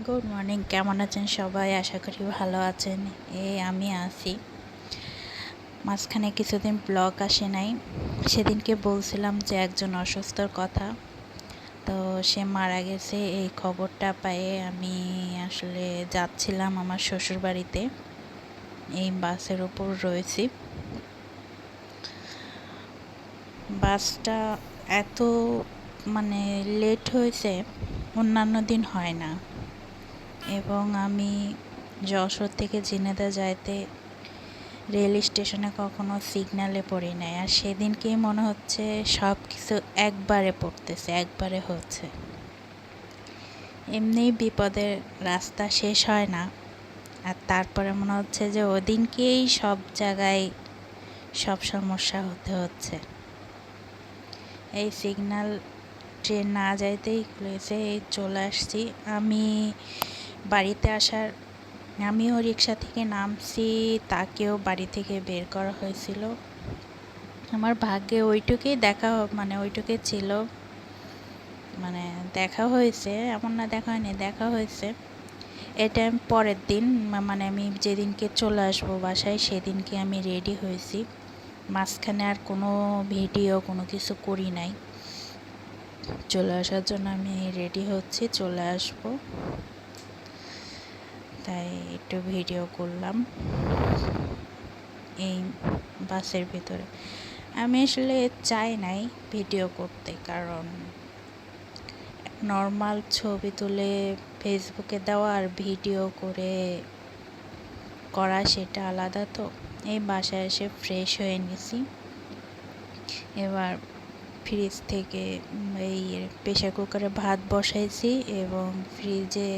Good morning, কেমন আছেন সবাই? আশা করি ভালো আছেন। আমি আছি। মাঝখানে কিছুদিন ব্লগ আসে নাই। সেদিনকে বলছিলাম যে একজন অসুস্থর কথা, তো সে মারা গেছে। এই খবরটা পেয়ে আমি আসলে যাচ্ছিলাম আমার শ্বশুর বাড়িতে। এই বাসের উপর রয়েছি। বাসটা এত লেট হয়েছে, অন্যান্য দিন হয় না। এবং আমি যশোর থেকে ঝিনেদা যাইতে রেল স্টেশনে কখনো সিগনালে পড়ি নাই, আর সেদিনকেই মনে হচ্ছে সব কিছু একবারে পড়তেছে, একবারে হচ্ছে। এমনিই বিপদের রাস্তা শেষ হয় না, আর তারপরে মনে হচ্ছে যে ওদিনকেই সব জায়গায় সব সমস্যা হতে হচ্ছে। এই সিগন্যাল ট্রেন না যাইতেই খুলেছে, এই চলে আসছি আমি বাড়িতে আমিও রিক্সা থেকে নামছি, তাকেও বাড়ি থেকে বের করা হয়েছিল। আমার ভাগ্যে ওইটুকুই ওইটুকুই ছিল, দেখা হয়েছে, এমন না দেখা হয়নি, দেখা হয়েছে। এটা আমি পরের দিন, আমি যেদিনকে চলে আসবো বাসায় সেদিনকে আমি রেডি হয়েছি। মাঝখানে আর কোনো ভিডিও কোনো কিছু করি নাই। চলে আসার জন্য আমি রেডি হচ্ছি, চলে আসবো, তাই একটু ভিডিও করলাম এই বাসের ভিতরে। আমি আসলে চাই নাই ভিডিও করতে, কারণ নর্মাল ছবি তুলে ফেসবুকে দেওয়া আর ভিডিও করা সেটা আলাদা। তো এই বাসায় এসে ফ্রেশ হয়ে নিছি। এবার ফ্রিজ থেকে এই প্রেসার কুকারে ভাত বসাইছি এবং ফ্রিজে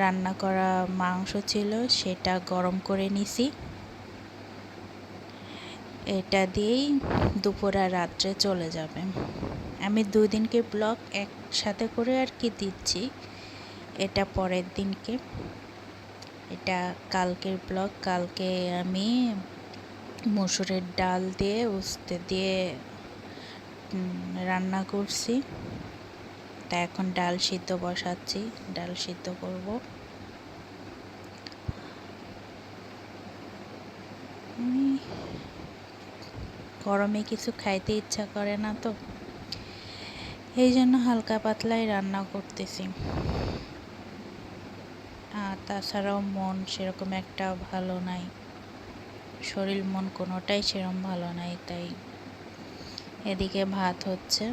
রান্না করা মাংস ছিল, সেটা গরম করে নিছি। এটা দিয়েই দুপুর আর রাত্রে চলে যাবে। আমি দুদিনকে ব্লগ একসাথে করে আর কি দিচ্ছি। এটা পরের দিনকে, এটা কালকের ব্লগ। কালকে আমি মসুরের ডাল দিয়ে উস্তে দিয়ে রান্না করছি, তা এখন ডাল সিদ্ধ বসাচ্ছি, ডাল সিদ্ধ করব। গরমে কিছু খাইতে ইচ্ছা করে না, তো এই জন্য হালকা পাতলাই রান্না করতেছি। আর তাছাড়াও মন সেরকম একটা ভালো নাই, শরীর মন কোনোটাই সেরকম ভালো নাই, তাই এদিকে ভাত হচ্ছে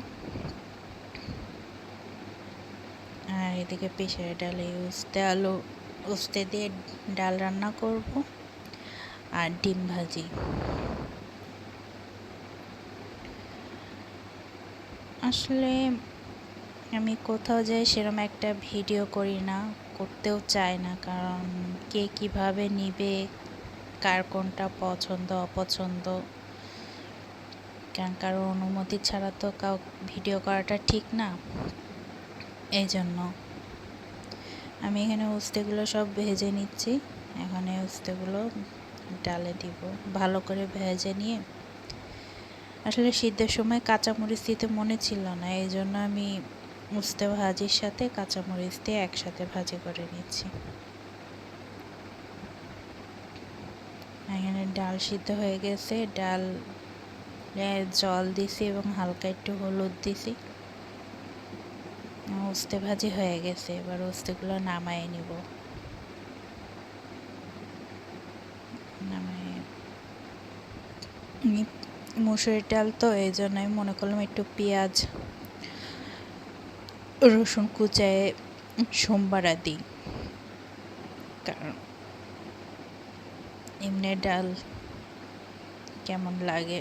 আর এদিকে প্রেসারের ডালে উস্তে দিয়ে ডাল রান্না করব আর ডিম ভাজি। আসলে আমি কোথাও যাই সেরকম একটা ভিডিও করি না, করতেও চাই না, কারণ কে কিভাবে নিবে, কার কোনটা পছন্দ অপছন্দ, কারোর অনুমতি ছাড়া তো ভিডিও করাটা ঠিক না। এই জন্য আমি এখানে উস্তেগুলো সব ভেজে নিচ্ছি। এখানে উস্তেগুলো ডালে দিব, ভালো করে ভেজে নিয়ে। আসলে শীতের সময় কাঁচামরিচ দিতে মনে ছিল না, এই জন্য আমি উস্তে ভাজির সাথে কাঁচামরিচ দিয়ে একসাথে ভাজি করে নিচ্ছি। এখানে ডাল সিদ্ধ হয়ে গেছে, ডাল জল দিছি এবং হালকা একটু হলুদ দিছি। উস্তে ভাজি হয়ে গেছে, এবার উস্তেগুলো নামায় নিব। মুসুরির ডাল তো এই জন্য আমি মনে করলাম একটু পেঁয়াজ রসুন কুচায় সোমবারা দিই, কারণ এমনি ডাল কেমন লাগে।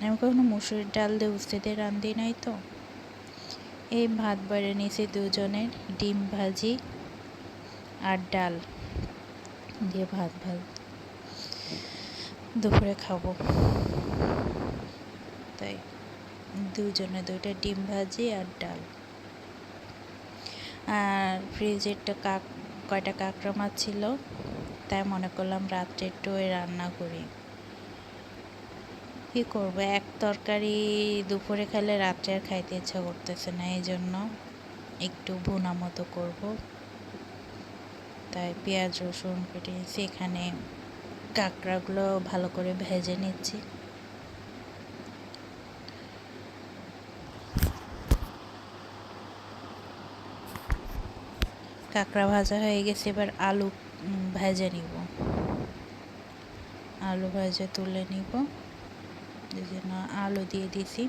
আমি কখনো মুসুরির ডাল দিয়ে উস্তে দিয়ে রান্ধি নাই, তো এই ভাত বেড়ে নিয়েছি দুজনের, ডিম ভাজি আর ডাল দিয়ে ভাত দুপুরে খাবো, তাই দুজনে দুইটা ডিম ভাজি আর ডাল। আর ফ্রিজে কয়টা কাঁকড়া মাছ ছিল, তাই মনে করলাম রাত্রে একটু ওই রান্না করি। কী করবো, এক তরকারি দুপুরে খেলে রাত্রে আর খাইতে ইচ্ছা করতেছে না, এই জন্য একটু ভুনা মতো করবো। তাই পেঁয়াজ রসুন কেটে নিচ্ছি। এখানে কাঁকড়াগুলো ভালো করে ভেজে নিচ্ছি। কাঁকড়া ভাজা হয়ে গেছে, এবার আলু ভেজে নিব। আলু ভেজে তুলে নিব, এই জন্য আলু দিয়ে দিছি।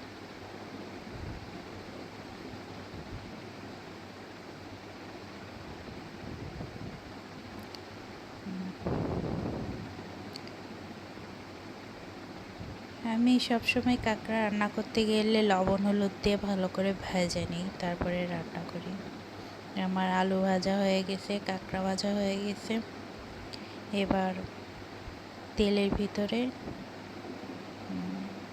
আমি সবসময় কাঁকড়া রান্না করতে গেলে লবণ হলুদ দিয়ে ভালো করে ভেজে নিই, তারপরে রান্না করি। আমার আলু ভাজা হয়ে গেছে, কাঁকড়া ভাজা হয়ে গেছে। এবার তেলের ভিতরে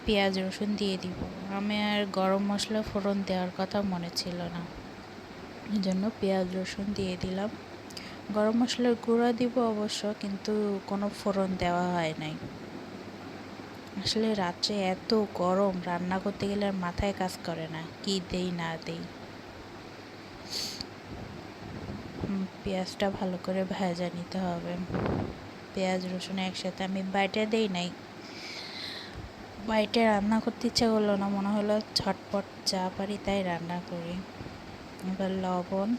পেঁয়াজ রসুন দিয়ে দিব। আমি আর গরম মশলা ফোড়ন দেওয়ার কথা মনে ছিল না, এই জন্য পেঁয়াজ রসুন দিয়ে দিলাম। গরম মশলার গুঁড়া দিব অবশ্য, কিন্তু কোনো ফোড়ন দেওয়া হয় নাই। আসলে রাত্রে এত গরম, রান্না করতে গেলে আর মাথায় কাজ করে না কি দেই না দেই। পেঁয়াজটা ভালো করে ভেজে নিতে হবে। পেঁয়াজ রসুন একসাথে আমি বাইটে দেই নাই, বাইটে রান্না করতে ইচ্ছা করলো না, মনে হলো ঝটপট যা পারি তাই রান্না করি। এবার লবণ,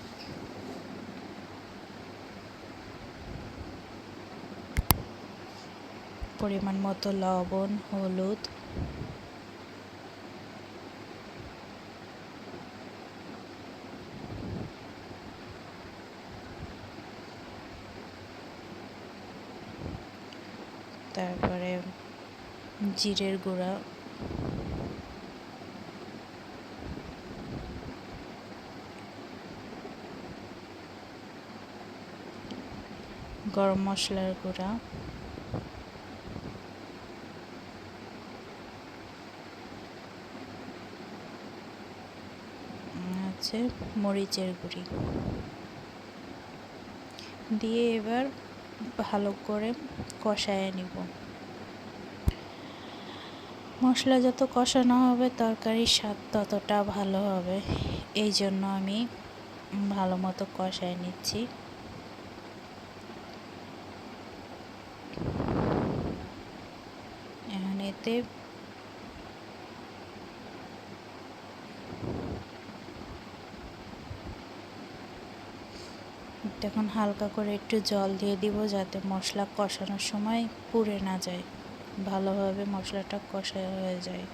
পরিমাণ মতো লবণ, হলুদ, তারপরে জিরের গুঁড়া, গরম মশলার গুঁড়া, হচ্ছে মরিচের গুঁড়ি দিয়ে এবার ভালো করে কষায় নিব। মশলা যত কষানো হবে তরকারির স্বাদ ততটা ভালো হবে, এই জন্য আমি ভালো মতো কষায় নিচ্ছি। এখন এতে এখন হালকা করে একটু জল দিয়ে দিব, যাতে মশলা কষানোর সময় পুড়ে না যায়, ভালোভাবে মশলাটা কষা হয়ে যায়।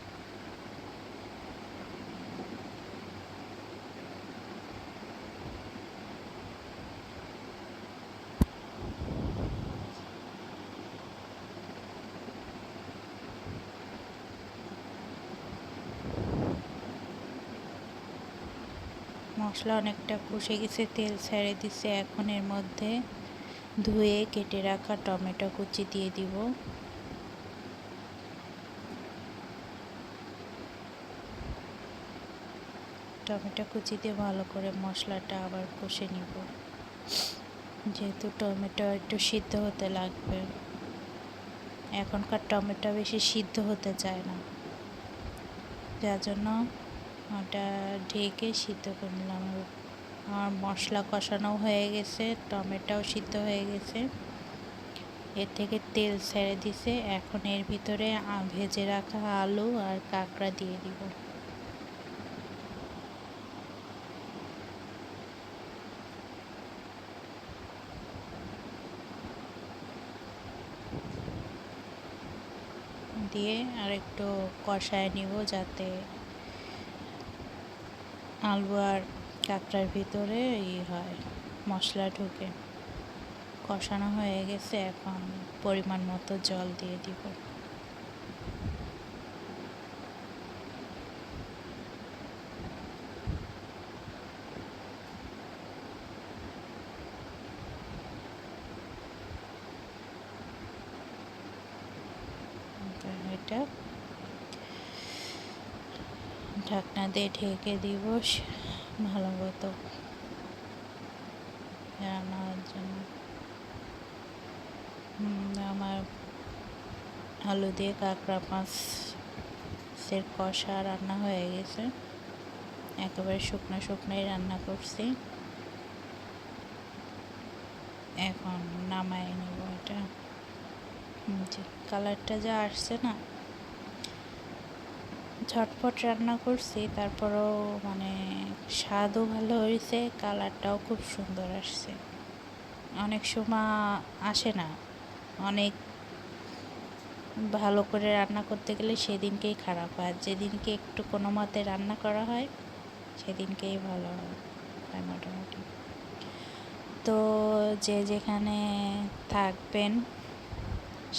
মশলা অনেকটা কষে গেছে, তেল ছেড়ে দিছে। এখন এর মধ্যে ধুয়ে কেটে রাখা টমেটো কুচি দিয়ে দিব। টমেটো কুচি দিয়ে ভালো করে মশলাটা আবার কষে নিব, যেহেতু টমেটো একটু সিদ্ধ হতে লাগবে। এখনকার টমেটো বেশি সিদ্ধ হতে চায় না, যার জন্য ওটা ঢেকে সিদ্ধ করে নিলাম। আমার মশলা কষানো হয়ে গেছে, টমেটোও সিদ্ধ হয়ে গেছে, এর থেকে তেল ছেড়ে দিছে। এখন এর ভিতরে ভেজে রাখা আলু আর কাঁকড়া দিয়ে দিব। দিয়ে আর একটু কষায় নিব, যাতে আলু আর কাঁকড়ার ভিতরে হয়, মশলা ঢুকে। কষানো হয়ে গেছে, এখন পরিমাণ মতো জল দিয়ে দিব। এটা ঢাকনা দিয়ে ঢেকে দিব ভালো মতো রান্নার জন্য। আমার আলু দিয়ে কাঁকড়া মাছের কষা রান্না হয়ে গেছে, একেবারে শুকনো শুকনোই রান্না করছি। এখন নামাই নেব এটা। যে কালারটা যা আসছে না, ঝটপট রান্না করছি, তারপরও মানে স্বাদও ভালো হয়েছে, কালারটাও খুব সুন্দর আসছে। অনেক সময় আসে না, অনেক ভালো করে রান্না করতে গেলে সেদিনকেই খারাপ হয়, যেদিনকে একটু কোনো মতে রান্না করা হয় সেদিনকেই ভালো হয় মোটামুটি। তো যে যেখানে থাকবেন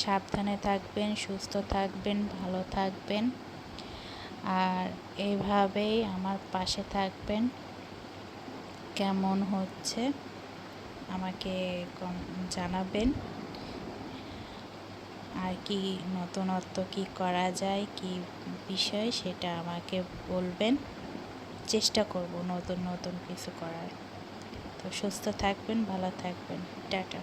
সাবধানে থাকবেন, সুস্থ থাকবেন, ভালো থাকবেন, আর এইভাবেই আমার পাশে থাকবেন। কেমন হচ্ছে আমাকে জানাবেন, আর কি নতুনত্ব কি করা যায়, কি বিষয় সেটা আমাকে বলবেন। চেষ্টা করব নতুন নতুন কিছু করার। তো সুস্থ থাকবেন, ভালো থাকবেন, টাটা।